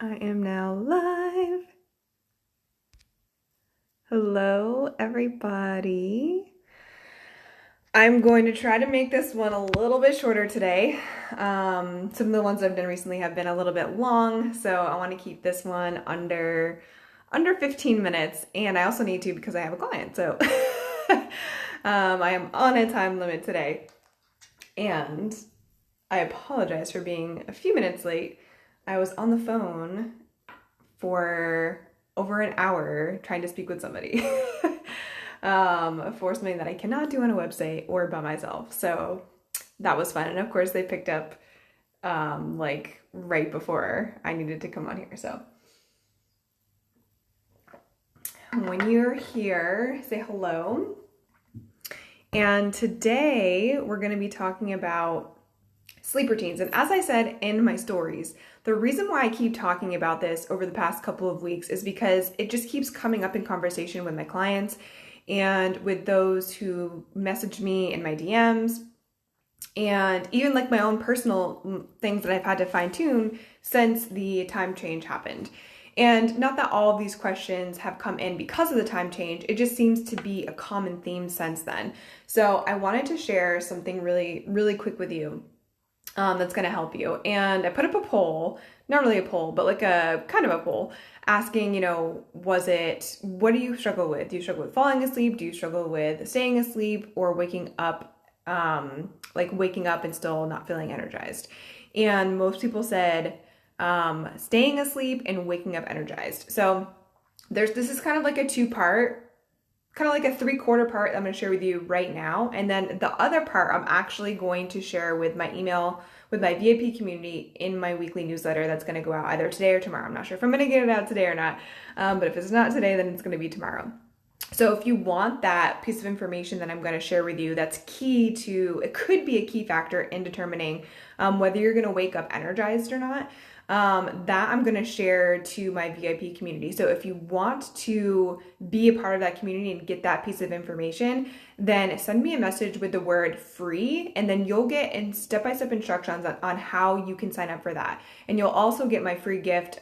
I am now live. Hello, everybody. I'm going to try to make this one a little bit shorter today. Some of the ones I've done recently have been a little bit long, so I want to keep this one under 15 minutes. And I also need to because I have a client, so I am on a time limit today. And I apologize for being a few minutes late. I was on the phone for over an hour trying to speak with somebody for something that I cannot do on a website or by myself. So that was fun. And of course, they picked up like right before I needed to come on here. So when you're here, say hello. And today we're going to be talking about sleep routines. And as I said in my stories, the reason why I keep talking about this over the past couple of weeks is because it just keeps coming up in conversation with my clients and with those who message me in my DMs, and even like my own personal things that I've had to fine tune since the time change happened. And not that all of these questions have come in because of the time change, it just seems to be a common theme since then. So I wanted to share something really, really quick with you that's going to help you. And I put up a poll, not really a poll, but like a kind of a poll asking, what do you struggle with? Do you struggle with falling asleep? Do you struggle with staying asleep or waking up, waking up and still not feeling energized? And most people said, staying asleep and waking up energized. So this is kind of like a two-part, kind of like a three-quarter part I'm going to share with you right now. And then the other part I'm actually going to share with my email, with my VIP community in my weekly newsletter that's going to go out either today or tomorrow. I'm not sure if I'm going to get it out today or not, but if it's not today, then it's going to be tomorrow. So if you want that piece of information that I'm going to share with you, that's key to, it could be a key factor in determining whether you're going to wake up energized or not. That I'm going to share to my VIP community. So if you want to be a part of that community and get that piece of information, then send me a message with the word free, and then you'll get step-by-step instructions on how you can sign up for that. And you'll also get my free gift,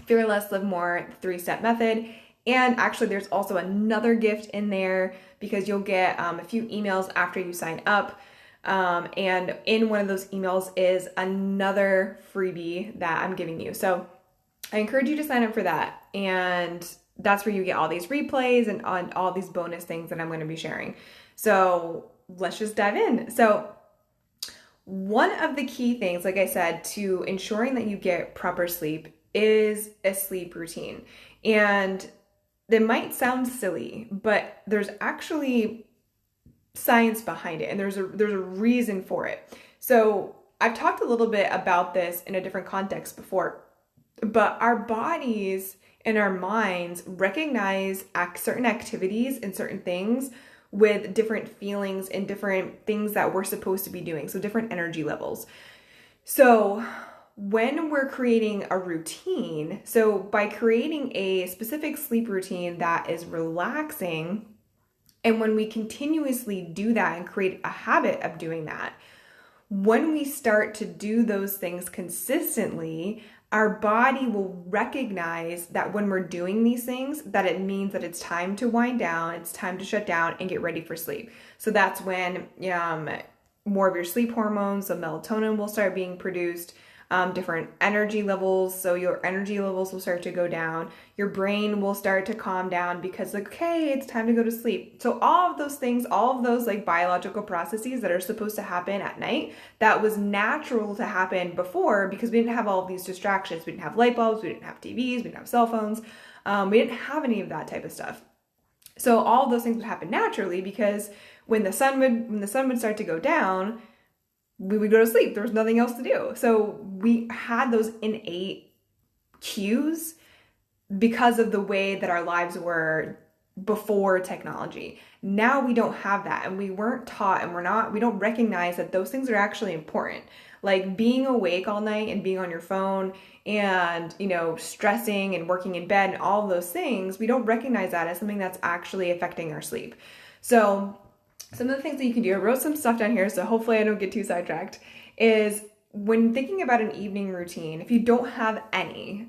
Fear Less, Live More, 3-step method. And actually there's also another gift in there because you'll get a few emails after you sign up. And in one of those emails is another freebie that I'm giving you. So I encourage you to sign up for that. And that's where you get all these replays and on all these bonus things that I'm going to be sharing. So let's just dive in. So one of the key things, like I said, to ensuring that you get proper sleep is a sleep routine. And it might sound silly, but there's actually science behind it, and there's a reason for it. So I've talked a little bit about this in a different context before, but our bodies and our minds recognize certain activities and certain things with different feelings and different things that we're supposed to be doing, so different energy levels. So when we're creating a routine, so by creating a specific sleep routine that is relaxing, and when we continuously do that and create a habit of doing that, when we start to do those things consistently, our body will recognize that when we're doing these things, that it means that it's time to wind down, it's time to shut down and get ready for sleep. So that's when more of your sleep hormones, so melatonin, will start being produced. Different energy levels. So your energy levels will start to go down. Your brain will start to calm down because okay, it's time to go to sleep. So all of those things, all of those like biological processes that are supposed to happen at night, that was natural to happen before because we didn't have all of these distractions. We didn't have light bulbs, we didn't have TVs, we didn't have cell phones. We didn't have any of that type of stuff. So all of those things would happen naturally because when the sun would start to go down, we would go to sleep. There was nothing else to do. So we had those innate cues because of the way that our lives were before technology. Now we don't have that, and we weren't taught, and we don't recognize that those things are actually important. Like being awake all night and being on your phone and, stressing and working in bed and all of those things, we don't recognize that as something that's actually affecting our sleep. So some of the things that you can do, I wrote some stuff down here, so hopefully I don't get too sidetracked, is when thinking about an evening routine, if you don't have any,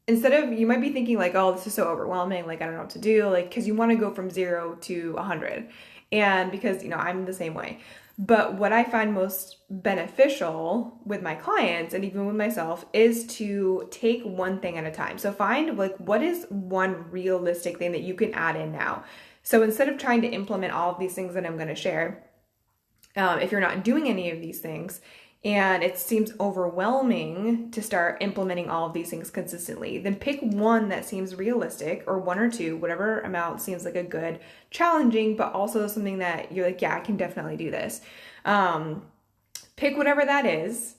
you might be thinking like, oh, this is so overwhelming, like I don't know what to do, like, because you want to go from 0 to 100. And because, I'm the same way. But what I find most beneficial with my clients and even with myself is to take one thing at a time. So find like, what is one realistic thing that you can add in now? So instead of trying to implement all of these things that I'm going to share, if you're not doing any of these things, and it seems overwhelming to start implementing all of these things consistently, then pick one that seems realistic, or one or two, whatever amount seems like a good, challenging, but also something that you're like, yeah, I can definitely do this. Pick whatever that is,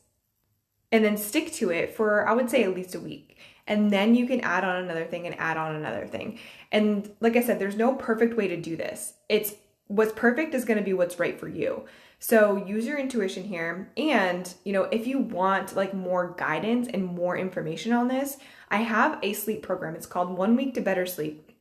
and then stick to it for, I would say, at least a week. And then you can add on another thing and add on another thing. And like I said, there's no perfect way to do this. What's perfect is going to be what's right for you. So use your intuition here. And, if you want like more guidance and more information on this, I have a sleep program. It's called 1 Week to Better Sleep.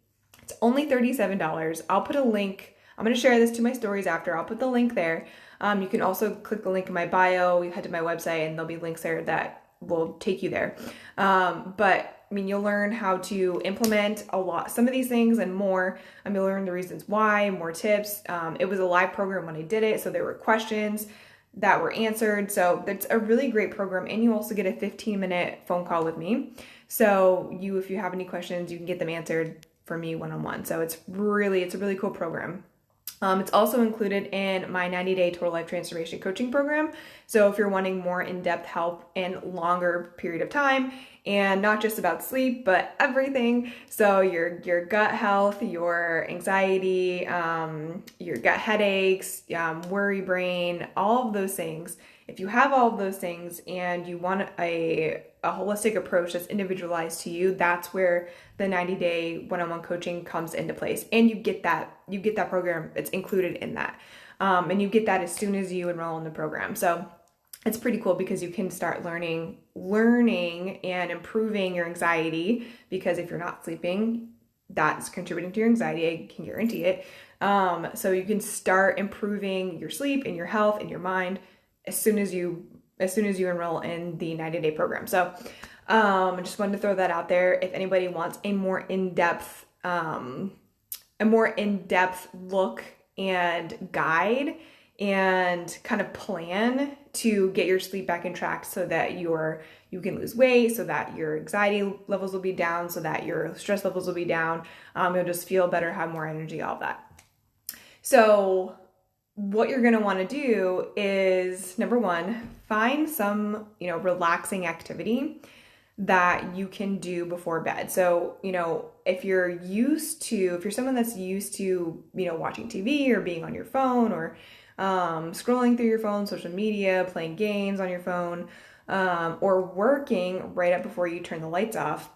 It's only $37. I'll put a link. I'm going to share this to my stories after. I'll put the link there. You can also click the link in my bio. You head to my website and there'll be links there that will take you there. But you'll learn how to implement some of these things and more. You'll learn the reasons why, more tips. It was a live program when I did it, so there were questions that were answered. So it's a really great program, and you also get a 15-minute phone call with me. So if you have any questions, you can get them answered for me one-on-one. So it's a really cool program. It's also included in my 90-day total life transformation coaching program. So if you're wanting more in-depth help in longer period of time, and not just about sleep, but everything. So your gut health, your anxiety, your gut headaches, worry brain, all of those things. If you have all of those things and you want a holistic approach that's individualized to you, that's where the 90-day one-on-one coaching comes into place. And you get that program, it's included in that. And you get that as soon as you enroll in the program. So it's pretty cool because you can start learning and improving your anxiety, because if you're not sleeping, that's contributing to your anxiety. I can guarantee it. So you can start improving your sleep and your health and your mind as soon as you enroll in the 90-day program. So I just wanted to throw that out there. If anybody wants a more in-depth look and guide and kind of plan to get your sleep back in track, so that you can lose weight, so that your anxiety levels will be down, so that your stress levels will be down, you'll just feel better, have more energy, all of that. So what you're going to want to do is, number one, find some, relaxing activity that you can do before bed. So, if you're someone that's used to, watching TV or being on your phone, or scrolling through your phone, social media, playing games on your phone, or working right up before you turn the lights off,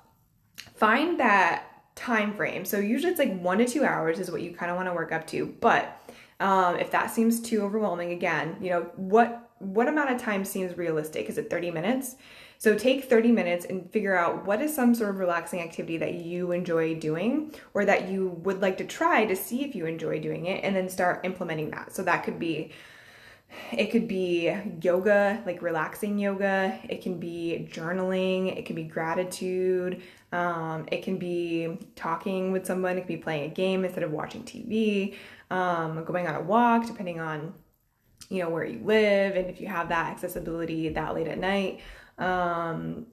find that time frame. So usually it's like 1 to 2 hours is what you kind of want to work up to. But if that seems too overwhelming, again, what amount of time seems realistic? Is it 30 minutes? So take 30 minutes and figure out what is some sort of relaxing activity that you enjoy doing, or that you would like to try to see if you enjoy doing it, and then start implementing that. So that could be yoga, like relaxing yoga. It can be journaling. It can be gratitude. It can be talking with someone. It can be playing a game instead of watching TV, going on a walk, depending on, where you live, and if you have that accessibility that late at night.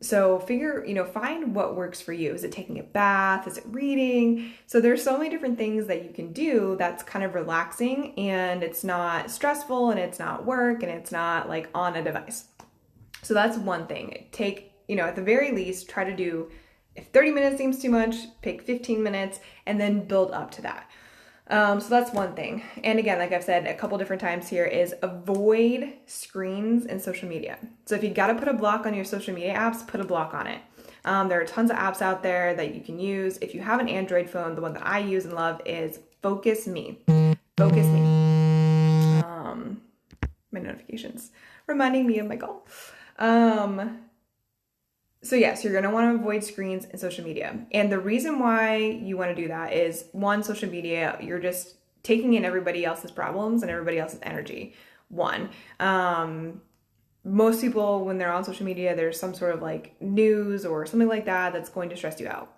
So find what works for you. Is it taking a bath? Is it reading? So there's so many different things that you can do that's kind of relaxing, and it's not stressful, and it's not work, and it's not like on a device. So that's one thing. At the very least, try to do, if 30 minutes seems too much, pick 15 minutes and then build up to that. So that's one thing. And again, like I've said a couple different times here, is avoid screens and social media. So if you got to put a block on your social media apps, put a block on it. There are tons of apps out there that you can use. If you have an Android phone, the one that I use and love is Focus Me. Focus Me. My notifications reminding me of my goal. So yes, you're going to want to avoid screens and social media. And the reason why you want to do that is, one, social media, you're just taking in everybody else's problems and everybody else's energy. One. most people, when they're on social media, there's some sort of like news or something like that that's going to stress you out.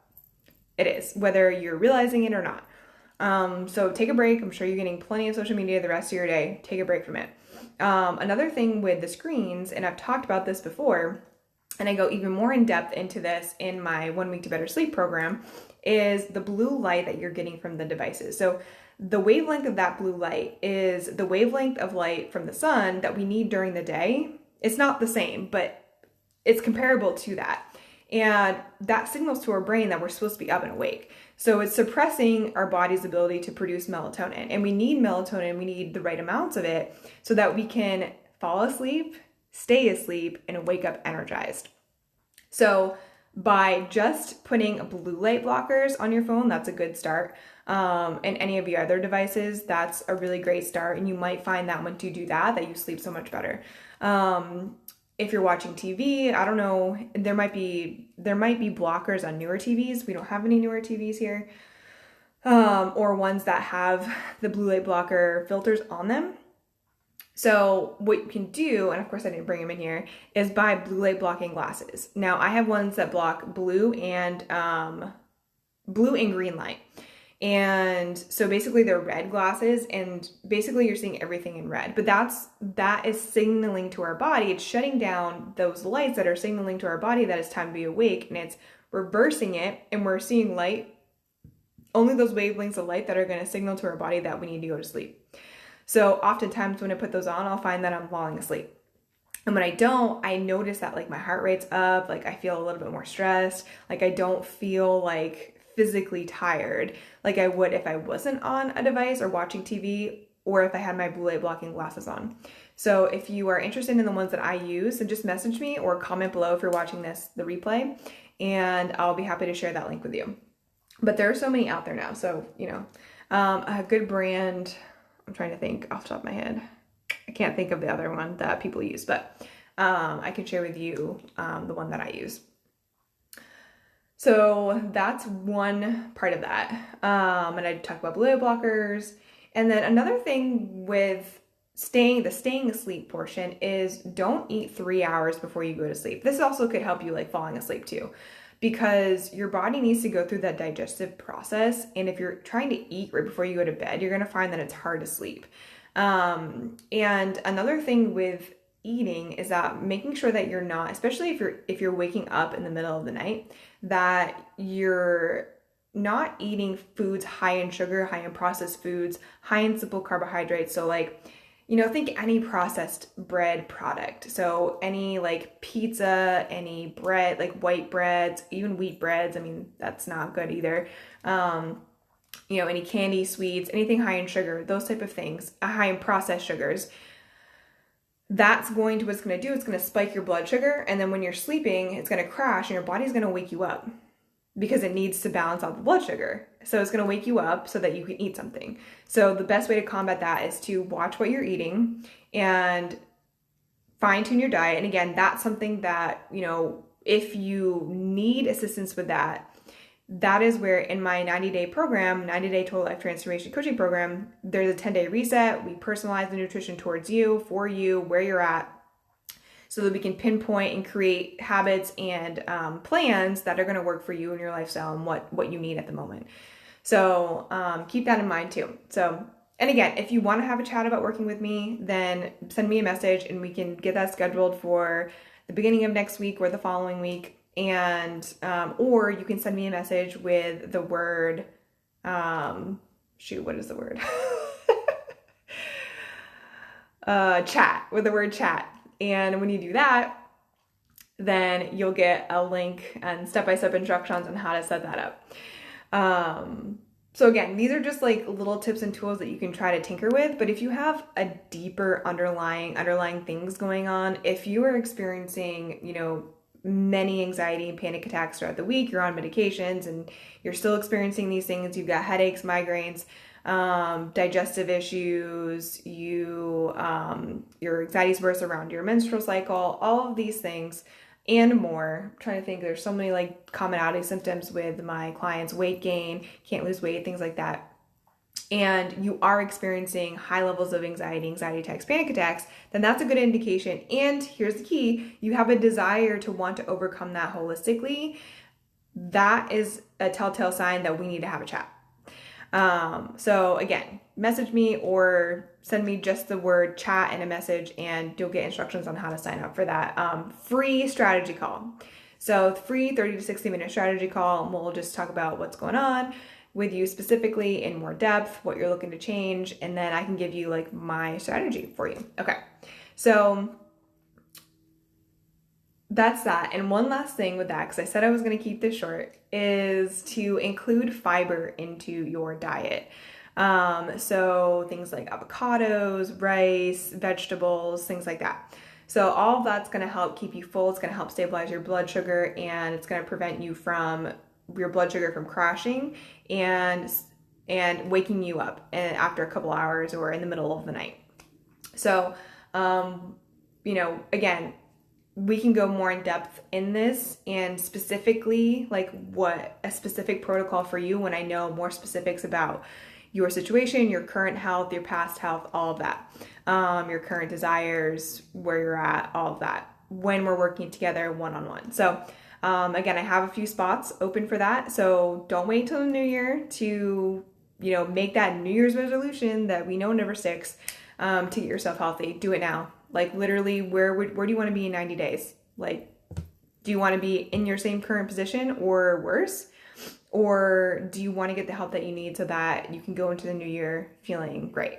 It is, whether you're realizing it or not. So take a break. I'm sure you're getting plenty of social media the rest of your day. Take a break from it. Another thing with the screens, and I've talked about this before, and I go even more in depth into this in my 1 Week to Better Sleep program, is the blue light that you're getting from the devices. So the wavelength of that blue light is the wavelength of light from the sun that we need during the day. It's not the same, but it's comparable to that. And that signals to our brain that we're supposed to be up and awake. So it's suppressing our body's ability to produce melatonin. And we need melatonin, we need the right amounts of it so that we can fall asleep, stay asleep, and wake up energized. So by just putting blue light blockers on your phone, that's a good start. And any of your other devices, that's a really great start. And you might find that once you do that you sleep so much better. If you're watching TV, I don't know, there might be blockers on newer TVs. We don't have any newer TVs here. Or ones that have the blue light blocker filters on them. So what you can do, and of course I didn't bring them in here, is buy blue light blocking glasses. Now I have ones that block blue and green light. And so basically they're red glasses, and basically you're seeing everything in red, but that is signaling to our body. It's shutting down those lights that are signaling to our body that it's time to be awake, and it's reversing it, and we're seeing light, only those wavelengths of light that are going to signal to our body that we need to go to sleep. So oftentimes when I put those on, I'll find that I'm falling asleep. And when I don't, I notice that like my heart rate's up, like I feel a little bit more stressed, like I don't feel like physically tired like I would if I wasn't on a device or watching TV, or if I had my blue light blocking glasses on. So if you are interested in the ones that I use, then just message me or comment below if you're watching the replay, and I'll be happy to share that link with you. But there are so many out there now. So, a good brand, I'm trying to think off the top of my head. I can't think of the other one that people use, but I can share with you the one that I use. So that's one part of that. And I talk about blue light blockers. And then another thing with staying asleep portion is don't eat 3 hours before you go to sleep. This also could help you like falling asleep too, because your body needs to go through that digestive process. And if you're trying to eat right before you go to bed, you're going to find that it's hard to sleep. And another thing with eating is that making sure that you're not, especially if you're waking up in the middle of the night, that you're not eating foods high in sugar, high in processed foods, high in simple carbohydrates. So like, think any processed bread product. So any like pizza, any bread, like white breads, even wheat breads. I mean, that's not good either. Any candy, sweets, anything high in sugar, those type of things, high in processed sugars. What's going to do, it's going to spike your blood sugar. And then when you're sleeping, it's going to crash and your body's going to wake you up because it needs to balance out the blood sugar. So it's going to wake you up so that you can eat something. So the best way to combat that is to watch what you're eating and fine tune your diet. And again, that's something that, if you need assistance with that is where in my 90-day program, 90-day total life transformation coaching program, there's a 10-day reset. We personalize the nutrition towards you, for you, where you're at, so that we can pinpoint and create habits and plans that are going to work for you and your lifestyle and what you need at the moment. So keep that in mind too. So, and again, if you want to have a chat about working with me, then send me a message and we can get that scheduled for the beginning of next week or the following week. And, or you can send me a message with the word, what is the word? Chat, with the word chat. And when you do that, then you'll get a link and step-by-step instructions on how to set that up. So again, these are just like little tips and tools that you can try to tinker with. But if you have a deeper underlying things going on, if you are experiencing, many anxiety and panic attacks throughout the week, you're on medications and you're still experiencing these things, you've got headaches, migraines, digestive issues, your anxiety's worse around your menstrual cycle, all of these things and more. I'm trying to think, there's so many like commonality symptoms with my clients, weight gain, can't lose weight, things like that. and you are experiencing high levels of anxiety attacks, panic attacks, then that's a good indication. And here's the key, you have a desire to want to overcome that holistically. That is a telltale sign that we need to have a chat. So again, message me or send me just the word chat in a message, and you'll get instructions on how to sign up for that free strategy call. So free 30 to 60 minute strategy call, and we'll just talk about what's going on with you specifically in more depth, what you're looking to change, and then I can give you like my strategy for you. Okay, so that's that. And one last thing with that, because I said I was going to keep this short, is to include fiber into your diet. So things like avocados, rice, vegetables, things like that. So all of that's going to help keep you full. It's going to help stabilize your blood sugar, and it's going to prevent you from your blood sugar from crashing and waking you up after a couple hours or in the middle of the night. So, again, we can go more in depth in this, and specifically like what a specific protocol for you when I know more specifics about your situation, your current health, your past health, all of that, your current desires, where you're at, all of that, when we're working together one-on-one. So again, I have a few spots open for that. So don't wait till the new year to, make that New Year's resolution that we know never sticks, to get yourself healthy. Do it now. Like literally, where do you want to be in 90 days? Like, do you want to be in your same current position or worse? Or do you want to get the help that you need so that you can go into the new year feeling great?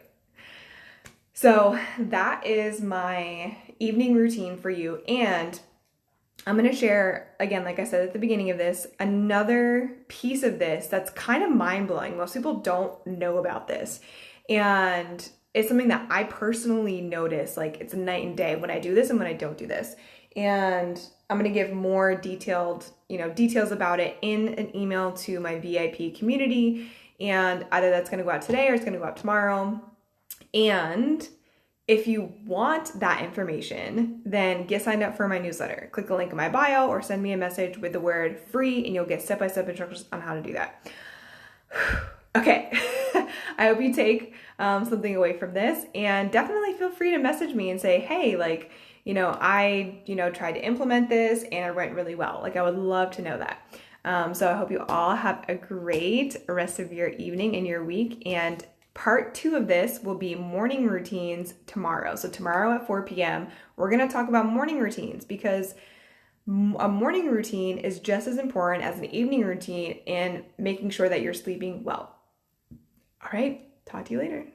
So that is my evening routine for you. And I'm going to share, again, like I said at the beginning of this, another piece of this that's kind of mind-blowing. Most people don't know about this. And it's something that I personally notice, like it's a night and day when I do this and when I don't do this. And I'm going to give more details about it in an email to my VIP community. And either that's going to go out today or it's going to go out tomorrow. And if you want that information, then get signed up for my newsletter. Click the link in my bio or send me a message with the word free, and you'll get step-by-step instructions on how to do that. Okay, I hope you take something away from this, and definitely feel free to message me and say, hey, like, I tried to implement this and it went really well. Like, I would love to know that. So I hope you all have a great rest of your evening and your week. And part 2 of this will be morning routines tomorrow. So tomorrow at 4 p.m., we're going to talk about morning routines, because a morning routine is just as important as an evening routine in making sure that you're sleeping well. All right, talk to you later.